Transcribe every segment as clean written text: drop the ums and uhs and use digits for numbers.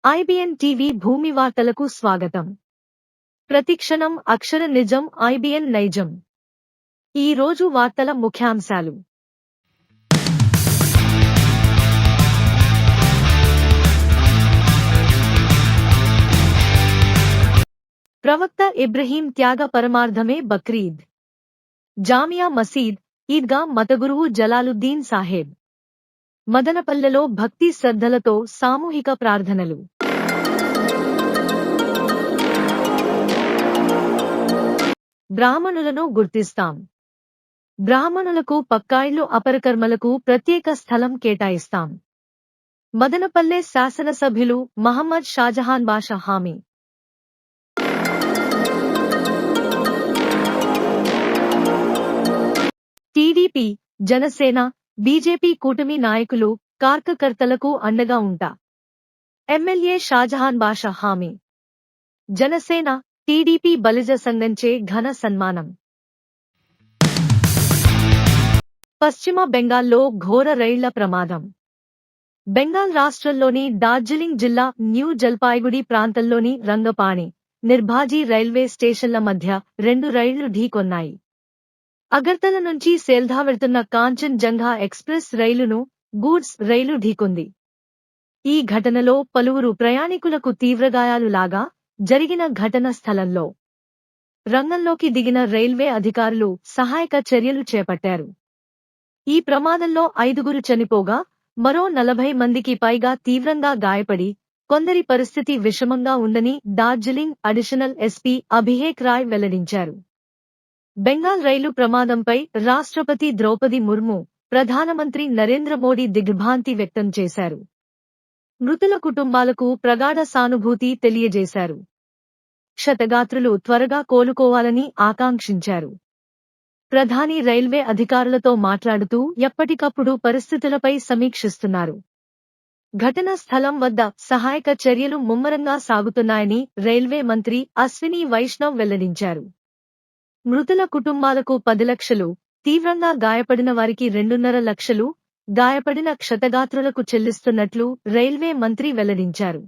IBN TV భూమి వార్తలకు స్వాగతం. ప్రతిక్షణం అక్షర నిజం. ఐబిఎన్ నైజం. ఈ రోజు వార్తల ముఖ్యాంశాలు. ప్రవక్త ఇబ్రహీం త్యాగ పరమార్థమే బక్రీద్. జామియా మసీద్, ఈద్గా మతగురువు జలాలుద్దీన్ సాహెబ్. మదనపల్లెలో భక్తి శ్రద్ధలతో సామూహిక ప్రార్థనలు. బ్రాహ్మణులను గుర్తిస్తాం. బ్రాహ్మణులకు పక్కాయిళ్లు, అపరకర్మలకు ప్రత్యేక స్థలం కేటాయిస్తాం. మదనపల్లె శాసనసభ్యులు మహమ్మద్ షాజహాన్ బాషా హామీ. టీడీపీ, జనసేన, బీజేపీ కూటమి నాయకులు, కార్యకర్తలకు అండగా ఉంటా. ఎమ్మెల్యే షాజహాన్ బాషా హామీ. జనసేన, టీడీపీ బలిజ సంఘంచే ఘన సన్మానం. పశ్చిమ బెంగాల్లో ఘోర రైళ్ల ప్రమాదం. బెంగాల్ రాష్ట్రంలోని డార్జిలింగ్ జిల్లా న్యూ జల్పాయిగుడి ప్రాంతంలోని రంగపాణి, నిర్భాజీ రైల్వే స్టేషన్ల మధ్య 2 రైళ్లు ఢీకొన్నాయి. అగర్తల నుంచి సేల్దా వెళ్తున్న కాంచన్ జంగా ఎక్స్ప్రెస్ రైలును గూడ్స్ రైలు ఢీకొంది. ఈ ఘటనలో పలువురు ప్రయాణికులకు తీవ్రగాయాలు లాగా జరిగిన ఘటన స్థలంలో రంగంలోకి దిగిన రైల్వే అధికారులు సహాయక చర్యలు చేపట్టారు. ఈ ప్రమాదంలో 5 చనిపోగా మరో 40 మందికి పైగా తీవ్రంగా గాయపడి కొందరి పరిస్థితి విషమంగా ఉందని డార్జిలింగ్ అడిషనల్ ఎస్పీ అభిషేక్ రాయ్ వెల్లడించారు. బెంగాల్ రైలు ప్రమాదంపై రాష్ట్రపతి ద్రౌపది ముర్ము, ప్రధానమంత్రి నరేంద్ర మోడీ దిగ్భ్రాంతి వ్యక్తం చేశారు. మృతుల కుటుంబాలకు ప్రగాఢ సానుభూతి తెలియజేశారు. క్షతగాత్రులు త్వరగా కోలుకోవాలని ఆకాంక్షించారు. ప్రధాని రైల్వే అధికారులతో మాట్లాడుతూ ఎప్పటికప్పుడు పరిస్థితులపై సమీక్షిస్తున్నారు. ఘటనా స్థలం వద్ద సహాయక చర్యలు ముమ్మరంగా సాగుతున్నాయని రైల్వే మంత్రి అశ్విని వైష్ణవ్ వెల్లడించారు. మృతుల కుటుంబాలకు 10 లక్షలు, తీవ్రంగా గాయపడిన వారికి 2.5 లక్షలు, గాయపడిన క్షతగాత్రులకు చెల్లిస్తున్నట్లు రైల్వే మంత్రి వెల్లడించారు.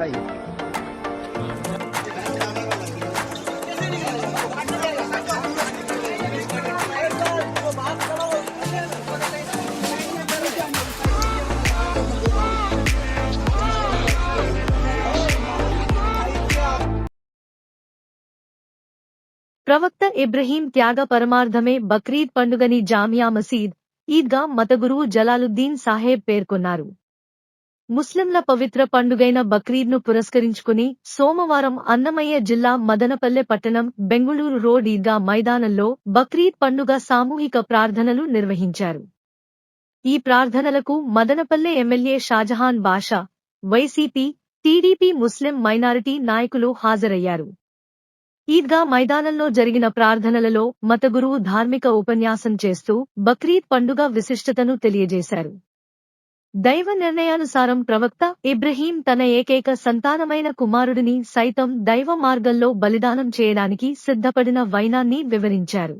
बताइए। ప్రవక్త ఇబ్రహీం త్యాగ పరమార్థమే బక్రీద్ పండుగని జామియా మసీద్, ఈద్గా మతగురువు జలాలుద్దీన్ సాహెబ్ పేర్కొన్నారు. ముస్లింల పవిత్ర పండుగైన బక్రీద్ను పురస్కరించుకుని సోమవారం అన్నమయ్య జిల్లా మదనపల్లె పట్టణం బెంగుళూరు రోడ్ ఈద్గా మైదానంలో బక్రీద్ పండుగ సామూహిక ప్రార్థనలు నిర్వహించారు. ఈ ప్రార్థనలకు మదనపల్లె ఎమ్మెల్యే షాజహాన్ బాషా, వైసీపీ, టీడీపీ ముస్లిం మైనారిటీ నాయకులు హాజరయ్యారు. ఈద్గా మైదానంలో జరిగిన ప్రార్థనలలో మతగురువు ధార్మిక ఉపన్యాసం చేస్తూ బక్రీద్ పండుగ విశిష్టతను తెలియజేశారు. దైవ నిర్ణయానుసారం ప్రవక్త ఇబ్రహీం తన ఏకైక సంతానమైన కుమారుడిని సైతం దైవ మార్గంలో బలిదానం చేయడానికి సిద్ధపడిన వైనాన్ని వివరించారు.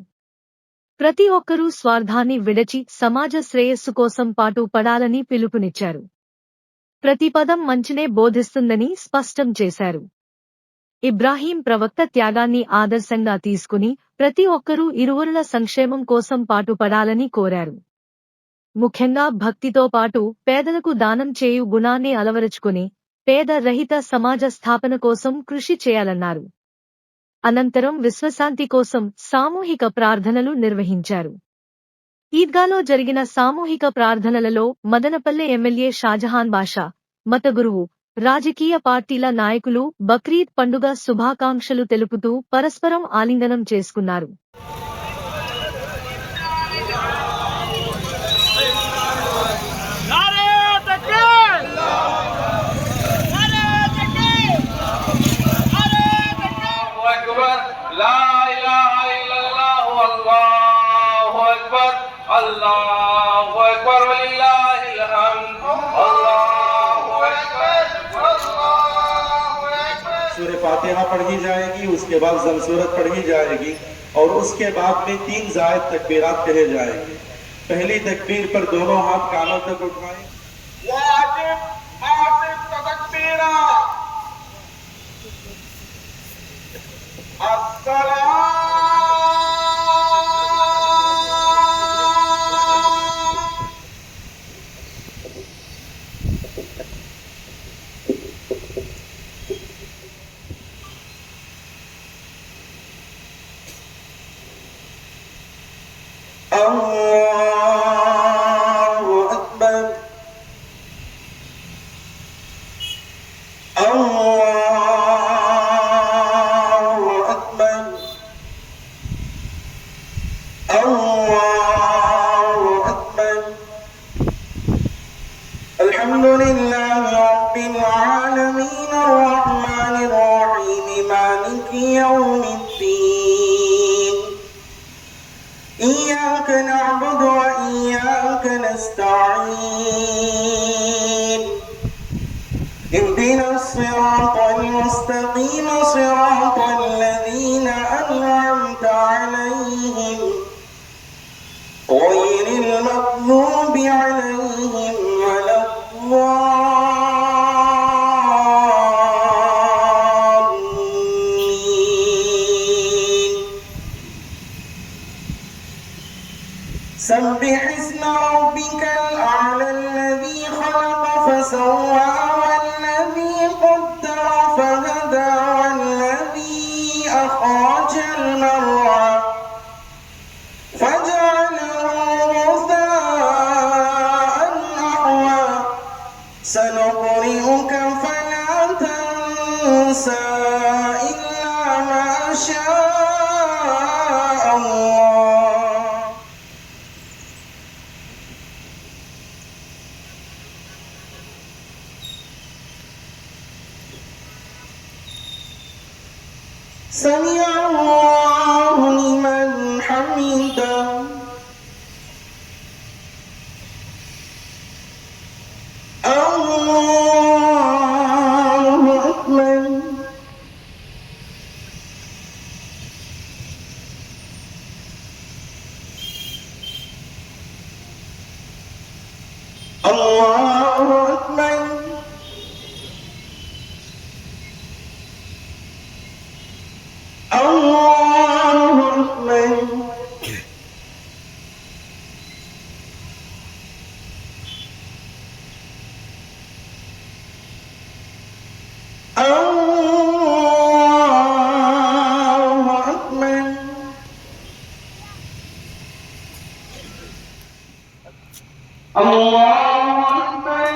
ప్రతి ఒక్కరూ స్వార్థాన్ని విడచి సమాజ శ్రేయస్సు కోసం పాటు పడాలని పిలుపునిచ్చారు. ప్రతి పదం మంచినే బోధిస్తుందని స్పష్టం చేశారు. ఇబ్రాహీం ప్రవక్త త్యాగాన్ని ఆదర్శంగా తీసుకుని ప్రతి ఒక్కరూ ఇరువురుల సంక్షేమం కోసం పాటుపడాలని కోరారు. ముఖ్యంగా భక్తితో పాటు పేదలకు దానం చేయు గుణాన్ని అలవరుచుకుని పేద రహిత సమాజ స్థాపన కోసం కృషి చేయాలన్నారు. అనంతరం విశ్వశాంతి కోసం సామూహిక ప్రార్థనలు నిర్వహించారు. ఈద్గాలో జరిగిన సామూహిక ప్రార్థనలలో మదనపల్లె ఎమ్మెల్యే షాజహాన్ బాషా, మతగురువు, రాజకీయ పార్టీల నాయకులు బక్రీద్ పండుగ శుభాకాంక్షలు తెలుపుతూ పరస్పరం ఆలింగనం చేసుకున్నారు. सूरह फातिहा पढ़ी जाएगी, उसके बाद ज़म सूरत पढ़ी जाएगी और उसके बाद में 3 ज़ायद तकबीरात कहे जाएंगे। पहली तकबीर पर दोनों हाथ कानों तक उठाएं। अल्लाहु अकबर, अल्लाहु अकबर, अल्लाहु अकबर। अल्हम्दुलिल्लाहि रब्बिल आलमीन अर्रहमानिर रहीम मालिकि यौमिद्दीन। इय्याक नअबुदु व इय्याक नस्तईन। اهدنا الصراط المستقيم صراط الذين أنعمت عليهم غير المغضوب عليهم ولا الضالين. سبح اسم ربك الأعلى الذي خلق فسوى والذي قدر فهدى والذي أخرج المرعى فجعله غثاء أحوى. سنقرئك فلا تنسى إلا ما شاء الله. سمع الله لمن حمده. الله أكبر. الله أكبر. الله أكبر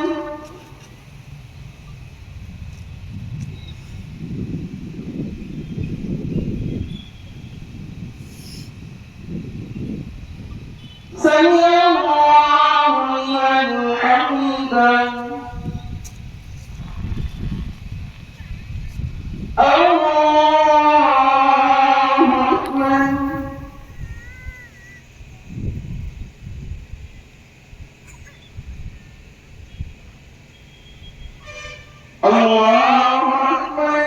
سمع الله لمن حمده الله أكبر الله أكبر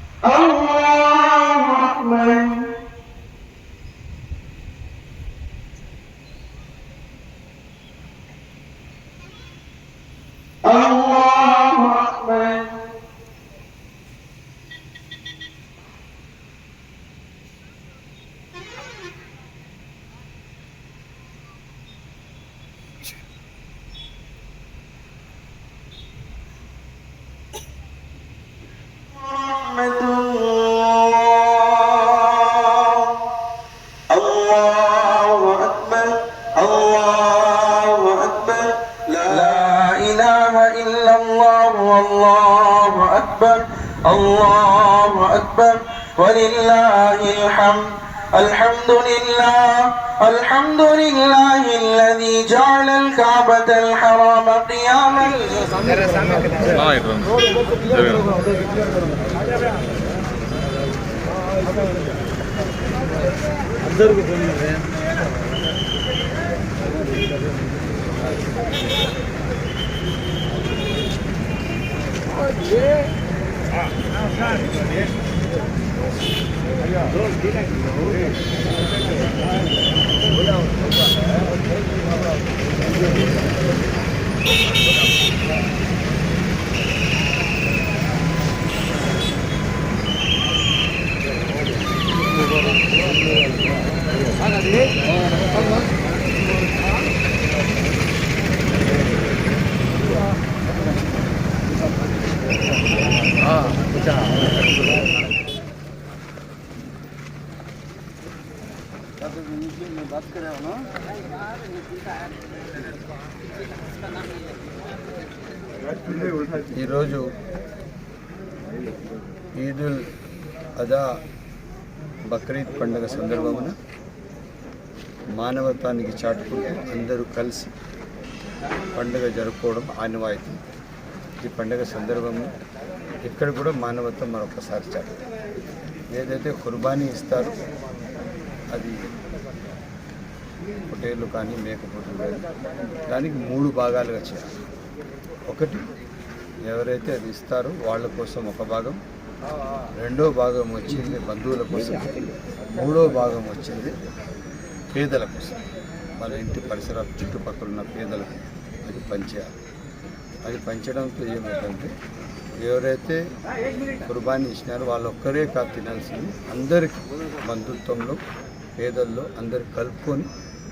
الله أكبر الله أكبر رحمة الله الله أكبر الله أكبر لا إله إلا الله والله أكبر الله أكبر ولله الحمد الحمد لله الذي جعل الكعبة الحرام قياما ఈరోజు ఈదుల్ అదా బక్రీద్ పండుగ సందర్భమున మానవత్వానికి చాటుకుంటూ అందరూ కలిసి పండుగ జరుపుకోవడం ఆనవాయితీ. ఈ పండుగ సందర్భంలో ఇక్కడ కూడా మానవత్వం మరొకసారి చాటుతుంది. ఏదైతే కుర్బానీ ఇస్తారో అది పొట్టేళ్ళు కానీ మేకపోతులు కానీ దానికి 3 భాగాలుగా చేయాలి. ఒకటి ఎవరైతే అది ఇస్తారో వాళ్ళ కోసం ఒక భాగం, రెండో భాగం వచ్చింది బంధువుల కోసం, మూడో భాగం వచ్చింది పేదల కోసం, వాళ్ళ ఇంటి పరిసరాల చుట్టుపక్కల ఉన్న పేదలకు అది పంచేయాలి. అది పంచడంతో ఏమిటంటే ఎవరైతే కుర్బానీ ఇచ్చినారో వాళ్ళు ఒక్కరే కాదు తినాల్సింది, అందరికీ బంధుత్వంలో పేదల్లో అందరు కలుపుకొని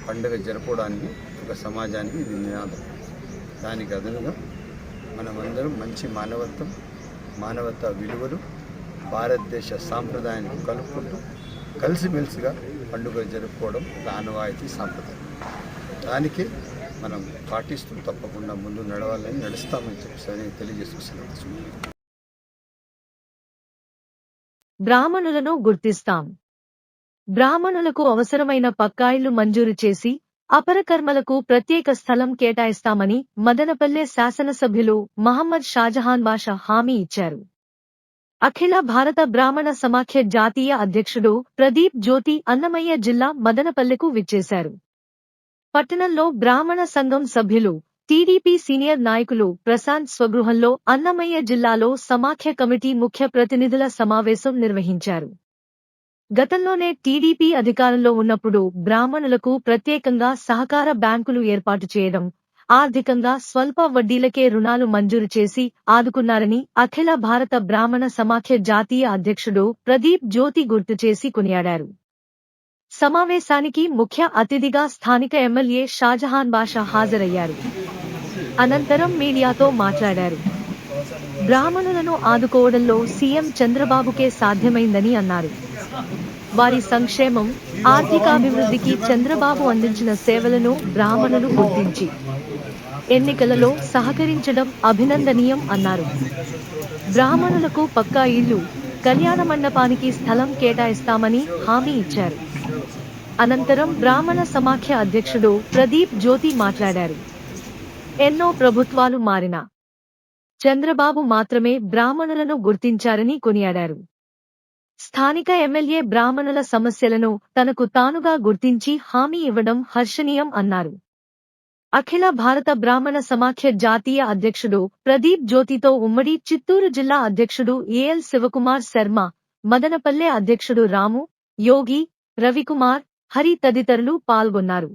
పండుగ జరపడానికి ఒక సమాజానికి ఇది నినాదం. దానికి అదనుగా మనమందరం మంచి మానవతా విలువలు భారతదేశ సాంప్రదాయాన్ని కలుపుకుంటూ కలిసిమెలిసిగా పండుగ జరుపుకోవడం ఒక ఆనవాయితీ సాంప్రదాయం. దానికి మనం పాటిస్తూ తప్పకుండా ముందు నడవాలని నడుస్తామని చెప్పి తెలియజేసుకుంటున్నాం. బ్రాహ్మణులను గుర్తిస్తాం. బ్రాహ్మణులకు అవసరమైన పక్కాయిళ్లు మంజూరు చేసి అపరకర్మలకు ప్రత్యేక స్థలం కేటాయిస్తామని మదనపల్లె శాసనసభ్యులు మహమ్మద్ షాజహాన్ బాషా హామీ ఇచ్చారు. అఖిల భారత బ్రాహ్మణ సమాఖ్య జాతీయ అధ్యక్షుడు ప్రదీప్ జ్యోతి అన్నమయ్య జిల్లా మదనపల్లెకు విచ్చేశారు. పట్టణంలో బ్రాహ్మణ సంఘం సభ్యులు, టీడీపీ సీనియర్ నాయకులు ప్రశాంత్ స్వగృహంలో అన్నమయ్య జిల్లాలో సమాఖ్య కమిటీ ముఖ్య ప్రతినిధుల సమావేశం నిర్వహించారు. గతంలోనే టీడీపీ అధికారంలో ఉన్నప్పుడు బ్రాహ్మణులకు ప్రత్యేకంగా సహకార బ్యాంకులు ఏర్పాటు చేయడం, ఆర్థికంగా స్వల్ప వడ్డీలకే రుణాలు మంజూరు చేసి ఆదుకున్నారని అఖిల భారత బ్రాహ్మణ సమాఖ్య జాతీయ అధ్యక్షుడు ప్రదీప్ జ్యోతి గుర్తు చేసి కొనియాడారు. సమావేశానికి ముఖ్య అతిథిగా స్థానిక ఎమ్మెల్యే షాజహాన్ బాషా హాజరయ్యారు. అనంతరం మీడియాతో మాట్లాడారు. బ్రాహ్మణులను ఆదుకోవడంలో సీఎం చంద్రబాబుకే సాధ్యమైందని అన్నారు. వారి సంక్షేమం, ఆర్థికాభివృద్ధికి చంద్రబాబు అందించిన సేవలను బ్రాహ్మణులు గుర్తించి ఎన్నికలలో సహకరించడం అభినందనీయం అన్నారు. బ్రాహ్మణులకు పక్కా ఇళ్లు, కళ్యాణ మండపానికి స్థలం కేటాయిస్తామని హామీ ఇచ్చారు. అనంతరం బ్రాహ్మణ సమాఖ్య అధ్యక్షుడు ప్రదీప్ జ్యోతి మాట్లాడారు. ఎన్నో ప్రభుత్వాలు మారినా చంద్రబాబు మాత్రమే బ్రాహ్మణులను గుర్తించారని కొనియాడారు. స్థానిక ఎమ్మెల్యే బ్రాహ్మణుల సమస్యలను తనకు తానుగా గుర్తించి హామీ ఇవ్వడం హర్షణీయం అన్నారు. అఖిల భారత బ్రాహ్మణ సమాఖ్య జాతీయ అధ్యక్షుడు ప్రదీప్ జ్యోతితో ఉమ్మడి చిత్తూరు జిల్లా అధ్యక్షుడు ఏఎల్ శివకుమార్ శర్మ, మదనపల్లె అధ్యక్షుడు రాము, యోగి, రవికుమార్, హరి తదితరులు పాల్గొన్నారు.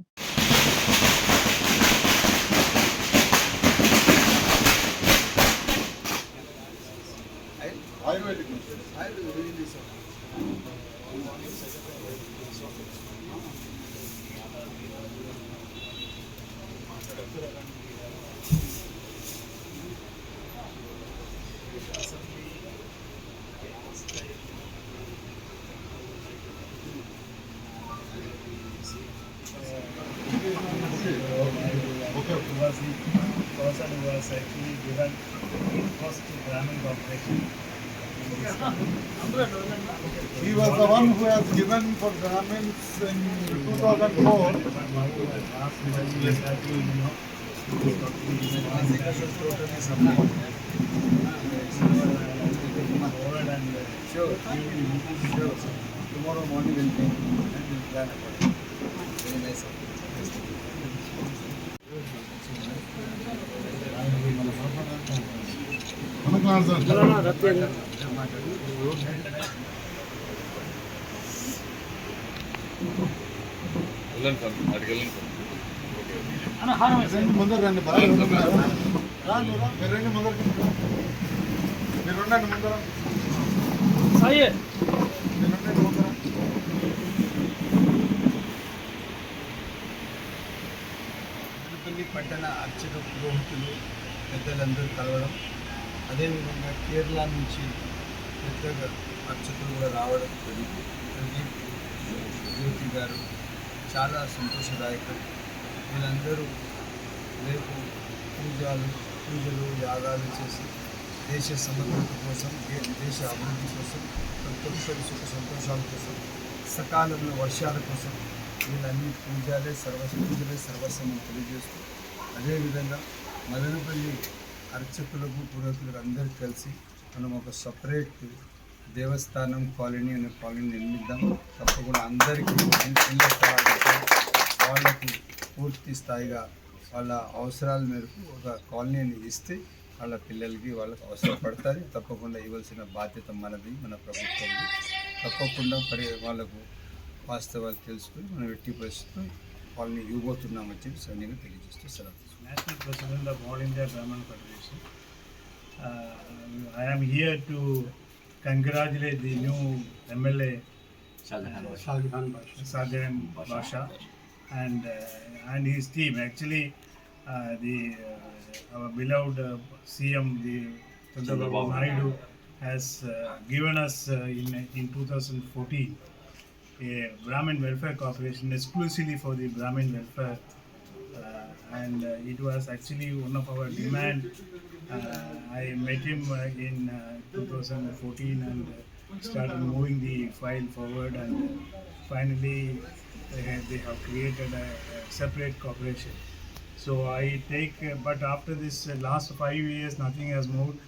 Was actually given first to Brahmin Corporation. He was the one who was given for Brahmins in 2004. Sure. Tomorrow morning we'll meet and we'll plan about it. Very nice. ముందర రండి బాగా మీరు రండి ముందర మీరు ఉండండి ముందర మదనపల్లి పట్టణ అర్చక పురోహితులు పెద్దలందరూ కలవడం, అదేవిధంగా కేరళ నుంచి పెద్ద అర్చకులు కూడా రావడం జరిగింది. ప్రదీప్ జ్యోతి గారు చాలా సంతోషదాయకం. వీళ్ళందరూ రేపు పూజలు యాగాలు చేసి దేశ సమగ్రత కోసం, దేశ అభివృద్ధి కోసం, ప్రతి ఒక్కరి సుఖ సంతోషాల కోసం, సకాలంలో వర్షాల కోసం వీళ్ళన్ని పూజలే సర్వస్వం తెలియజేస్తూ, అదేవిధంగా మదనపల్లి అర్చకులకు పురోహితులకు అందరికీ కలిసి మనం ఒక సపరేట్ దేవస్థానం కాలనీ అనే కాలనీ నిర్మిద్దాం. తప్పకుండా అందరికీ ఇళ్ళ వాళ్ళకు పూర్తి స్థాయిగా వాళ్ళ అవసరాల మేరకు ఒక కాలనీని ఇస్తే వాళ్ళ పిల్లలకి వాళ్ళకి అవసరపడతారు. తప్పకుండా ఇవ్వాల్సిన బాధ్యత మనది, మన ప్రభుత్వంది. తప్పకుండా వాళ్ళకు వాస్తవాలు తెలుసుకుని మనం ఎట్టి పరిస్థితుల్లో వాళ్ళని ఇవ్వబోతున్నామని చెప్పి సైన్యంగా తెలియజేస్తూ సెలవు. National President of All India Brahman Federation. I am here to congratulate the new MLA Shahjahan Basha and his team. Actually, our beloved CM, the Chandrababu Naidu, has given us in 2014 a Brahmin Welfare Corporation exclusively for the Brahmin welfare. And it was actually one of our demand. I met him in 2014 and started moving the file forward, and finally they have created a separate corporation. So I take, but after this last 5 years nothing has moved,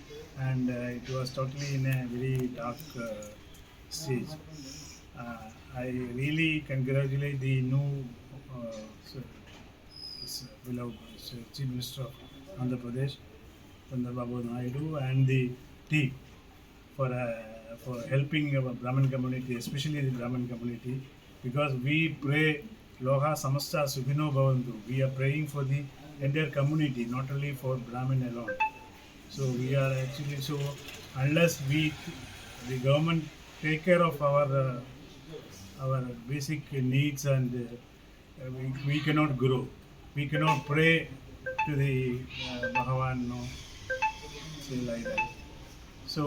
and it was totally in a very dark stage. I really congratulate the new beloved Chief Minister of Andhra Pradesh, Chandrababu Naidu, and the team for helping our Brahmin community, especially the Brahmin community, because we pray Loha Samasta Sukhino Bhavantu. We are praying for the entire community, not only for Brahmin alone. So we are actually, so unless the government take care of our basic needs, and we cannot grow. We cannot pray to the Bhagavan, no, say like that. So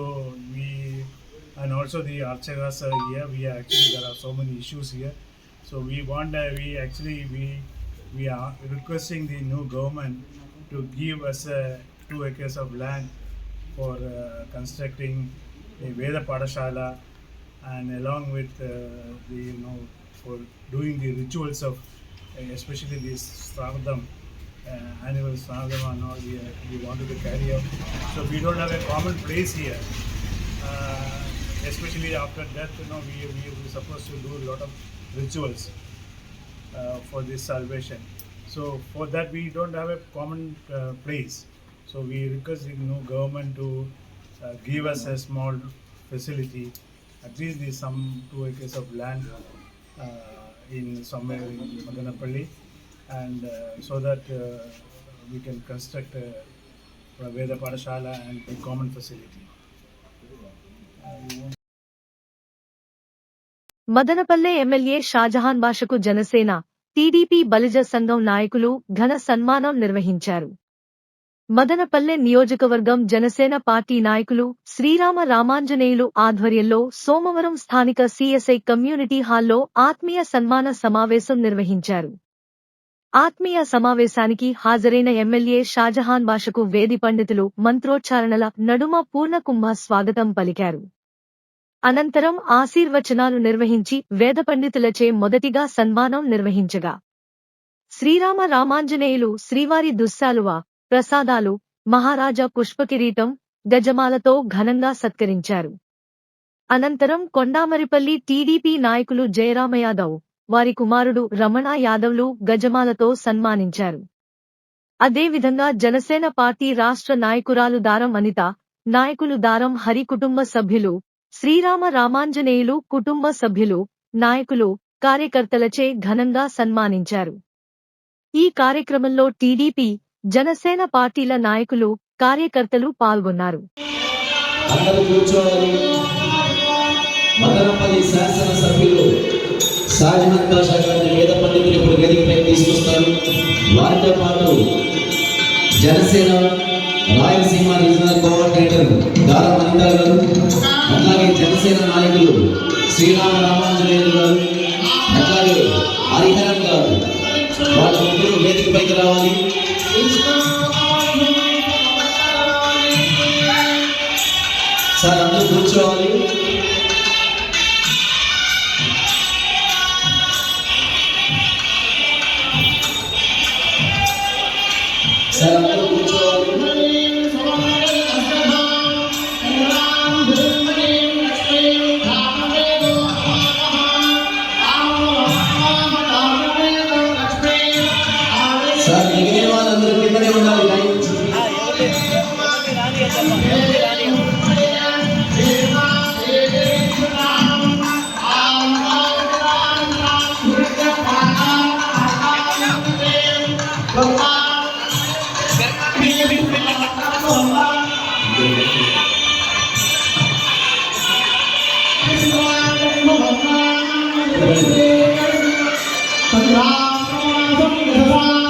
we and also the Archagas are here. We are actually, there are so many issues here. So we want, we are requesting the new government to give us 2 acres of land for constructing a Veda Padashala, and along with for doing the rituals of especially this Sravadam, annual Sravadam and all we wanted to carry out. So we don't have a common place here. Especially after death, we were supposed to do a lot of rituals for this salvation. So for that we don't have a common place. So we request the new government to give us a small facility, at least some 2 acres of land in somewhere in Madanapalli, and so that we can construct a Veda Padashala and a common facility. Madanapalle MLA Shahjahan బాషకు Janasena TDP Balija సంఘం నాయకులు ఘన సన్మానం నిర్వహించారు. మదనపల్లె నియోజకవర్గం Janasena party నాయకులు శ్రీరామ రామాంజనేయులు ఆధ్వర్యంలో సోమవారం స్థానిక సిఎస్ఐ కమ్యూనిటీ హాల్లో ఆత్మీయ సన్మాన సమావేశం నిర్వహించారు. ఆత్మీయ సమావేశానికి హాజరైన ఎమ్మెల్యే షాజహాన్ బాషకు వేది పండితులు మంత్రోచ్చారణల నడుమ పూర్ణకుంభ స్వాగతం పలికారు. అనంతరం ఆశీర్వచనాలు నిర్వహించి వేద పండితులచే మొదటిగా సన్మానం నిర్వహించగా శ్రీరామ రామాంజనేయులు శ్రీవారి దుస్సాలువ, ప్రసాదాలు, మహారాజా పుష్పకిరీటం, గజమాలతో ఘనంగా సత్కరించారు. అనంతరం కొండామరిపల్లి టీడీపీ నాయకులు జయరామ యాదవ్, వారి కుమారుడు రమణ యాదవ్లు గజమాలతో సన్మానించారు. అదేవిధంగా జనసేన పార్టీ రాష్ట్ర నాయకురాలు దారం అనిత, నాయకులు దారం హరి కుటుంబ సభ్యులు, శ్రీరామ రామాంజనేయులు కుటుంబ సభ్యులు, నాయకులు, కార్యకర్తలచే ఘనంగా సన్మానించారు. ఈ కార్యక్రమంలో టీడీపీ, జనసేన పార్టీల నాయకులు, కార్యకర్తలు పాల్గొన్నారు. మదనపల్లి శాసనసభ్యులు షాజహాన్ బాషా గారిని వేద పండితులు ఇప్పుడు వేదికపై తీసుకొస్తారు. వారితో పాటు జనసేన రాయలసీమ రీజనల్ కోఆర్డినేటర్ దారం అనిత గారు, అట్లాగే జనసేన నాయకులు శ్రీరామ రామాంజనేయులు గారు, అట్లాగే హరిహరన్ గారు, వాళ్ళ ముగ్గురు వేదికపైకి రావాలి. సార్ అందరూ కూర్చోవాలి. సార్ అందరూ కూర్చోవాలి. సార్ మిగిలిన వాళ్ళందరూ కిందనే ఉండాలి.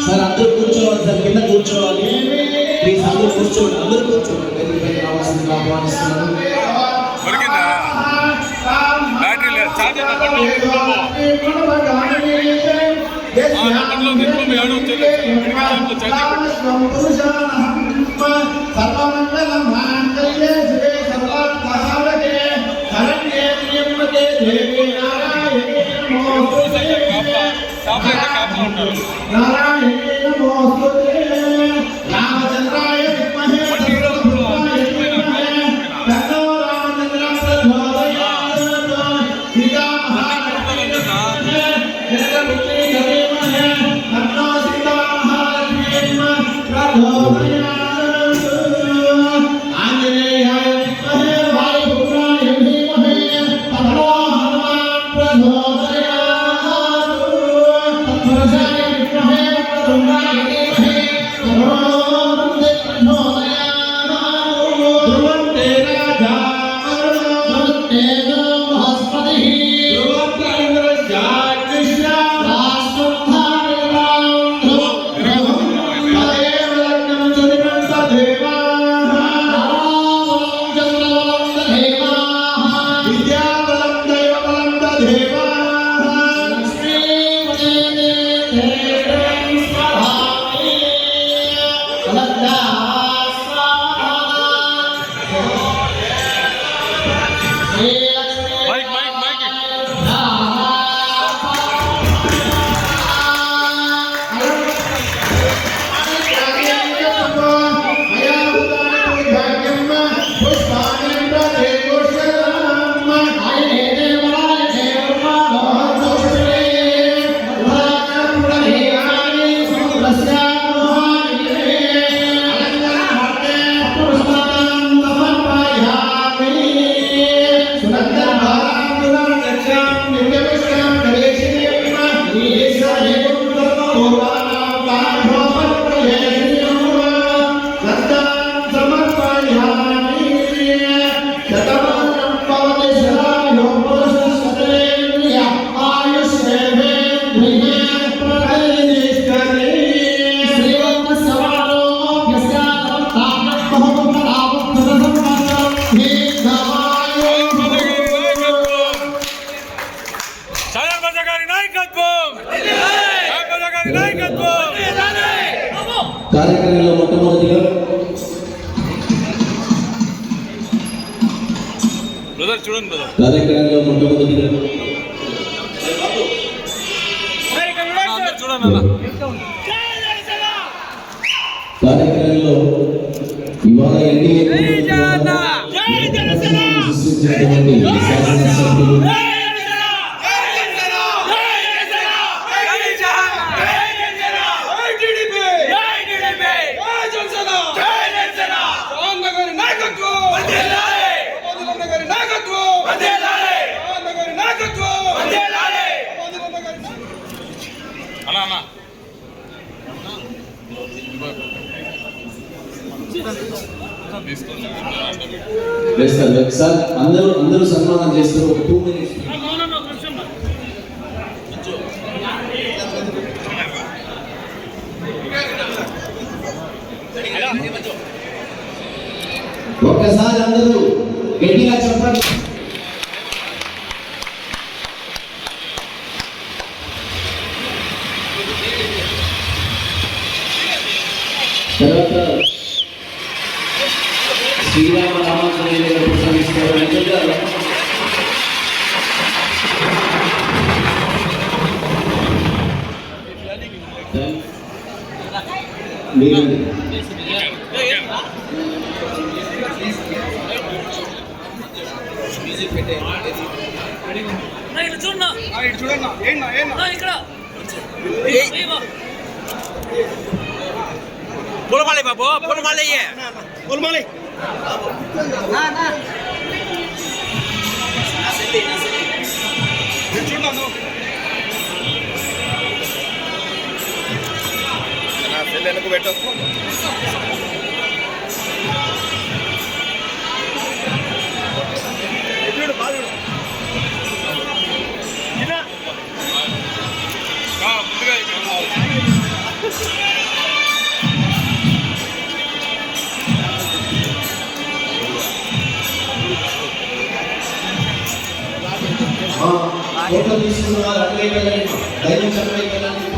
సార్ అందరూ కూర్చోవాలి. సార్ కింద కూర్చోవాలి. ప్లీజ్ అందరూ కూర్చోండి. అందరూ కూర్చోండి. వేదికపై రావాల్సిందిగా ఆహ్వానిస్తున్నాను. కార్యక్రమంలో మొట్టమొదటిగా కార్యక్రమంలో ఇవాళ ఎన్డీఏ సృష్టించినటువంటి శాసనసభ్యులు సార్ అందరూ సన్మానం చేస్తారు. ఒక 2 minutes ఒక్కసారి అందరూ గట్టిగా చెప్పండి. తర్వాత శ్రీరామ రామాచార్య గారు ప్రసంగిస్తారు. పూలమాలి బాబు, పూలమాలి పూలమాలి చూడను వెనక్కు పెట్టు. ఫోటో తీసుకున్న వాళ్ళు అటువైపు వెళ్ళండి, దైవం అటువైపు వెళ్ళండి.